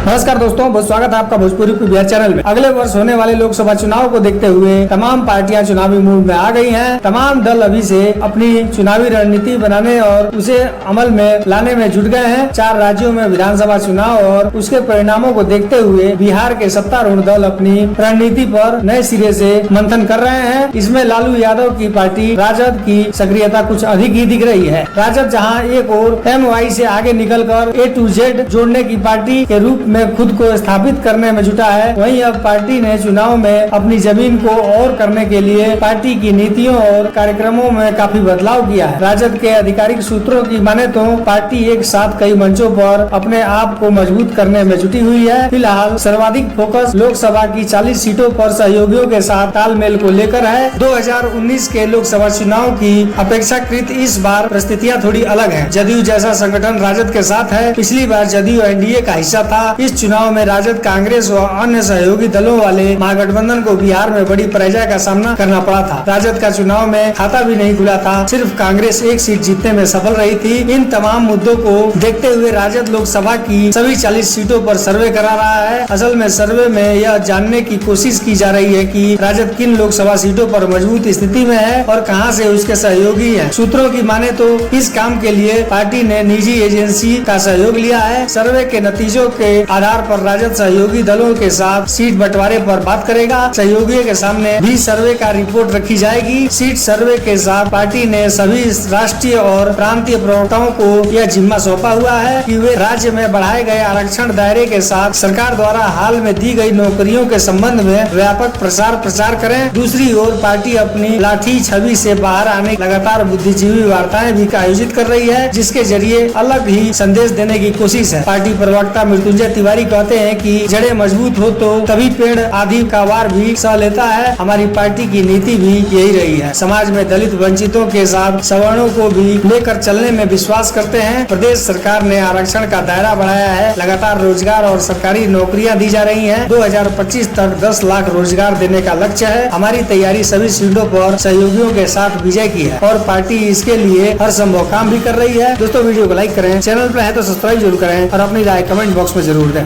नमस्कार दोस्तों, बहुत स्वागत है आपका भोजपुरी बिहार चैनल में। अगले वर्ष होने वाले लोकसभा चुनाव को देखते हुए तमाम पार्टियां चुनावी मूड में आ गई हैं। तमाम दल अभी से अपनी चुनावी रणनीति बनाने और उसे अमल में लाने में जुट गए हैं। 4 राज्यों में विधानसभा चुनाव और उसके परिणामों को देखते हुए बिहार के सत्तारूढ़ दल अपनी रणनीति पर नए सिरे से मंथन कर रहे हैं। इसमें लालू यादव की पार्टी राजद की सक्रियता कुछ अधिक ही दिख रही है। राजद जहां एक और MY से आगे निकलकर A to Z जोड़ने की पार्टी के रूप में खुद को स्थापित करने में जुटा है, वहीं अब पार्टी ने चुनाव में अपनी जमीन को और करने के लिए पार्टी की नीतियों और कार्यक्रमों में काफी बदलाव किया है। राजद के आधिकारिक सूत्रों की माने तो पार्टी एक साथ कई मंचों पर अपने आप को मजबूत करने में जुटी हुई है। फिलहाल सर्वाधिक फोकस लोकसभा की 40 सीटों पर सहयोगियों के साथ तालमेल को लेकर है। 2019 के लोकसभा चुनाव की अपेक्षाकृत इस बार परिस्थितियां थोड़ी अलग है। जदयू जैसा संगठन राजद के साथ है। पिछली बार जदयू NDA का हिस्सा था। इस चुनाव में राजद, कांग्रेस और अन्य सहयोगी दलों वाले महागठबंधन को बिहार में बड़ी पराजय का सामना करना पड़ा था। राजद का चुनाव में खाता भी नहीं खुला था। सिर्फ कांग्रेस एक सीट जीतने में सफल रही थी। इन तमाम मुद्दों को देखते हुए राजद लोकसभा की सभी 40 सीटों पर सर्वे करा रहा है। असल में सर्वे में यह जानने की कोशिश की जा रही है कि राजद किन लोकसभा सीटों पर मजबूत स्थिति में है और कहां से उसके सहयोगी हैं। सूत्रों की माने तो इस काम के लिए पार्टी ने निजी एजेंसी का सहयोग लिया है। सर्वे के नतीजों के आधार पर राजद सहयोगी दलों के साथ सीट बंटवारे पर बात करेगा। सहयोगियों के सामने भी सर्वे का रिपोर्ट रखी जाएगी। सीट सर्वे के साथ पार्टी ने सभी राष्ट्रीय और प्रांतीय प्रवक्ताओं को यह जिम्मा सौंपा हुआ है कि वे राज्य में बढ़ाए गए आरक्षण दायरे के साथ सरकार द्वारा हाल में दी गई नौकरियों के संबंध में व्यापक प्रचार करें। दूसरी ओर पार्टी अपनी लाठी छवि से बाहर आने लगातार बुद्धिजीवी वार्ताएं भी आयोजित कर रही है, जिसके जरिए अलग ही संदेश देने की कोशिश है। पार्टी प्रवक्ता मृत्युंजय तिवारी कहते हैं कि जड़ें मजबूत हो तो तभी पेड़ आधी का वार भी सह लेता है। हमारी पार्टी की नीति भी यही रही है। समाज में दलित वंचितों के साथ सवर्णों को भी लेकर चलने में विश्वास करते हैं। प्रदेश सरकार ने आरक्षण का दायरा बढ़ाया है। लगातार रोजगार और सरकारी नौकरियां दी जा रही हैं। 2025 तक 10 लाख रोजगार देने का लक्ष्य है। हमारी तैयारी सभी सीटों पर सहयोगियों के साथ विजय की है और पार्टी इसके लिए हर संभव काम भी कर रही है। दोस्तों, वीडियो को लाइक करें, चैनल पर है तो सब्सक्राइब जरूर करें और अपनी राय कमेंट बॉक्स में जरूर दें।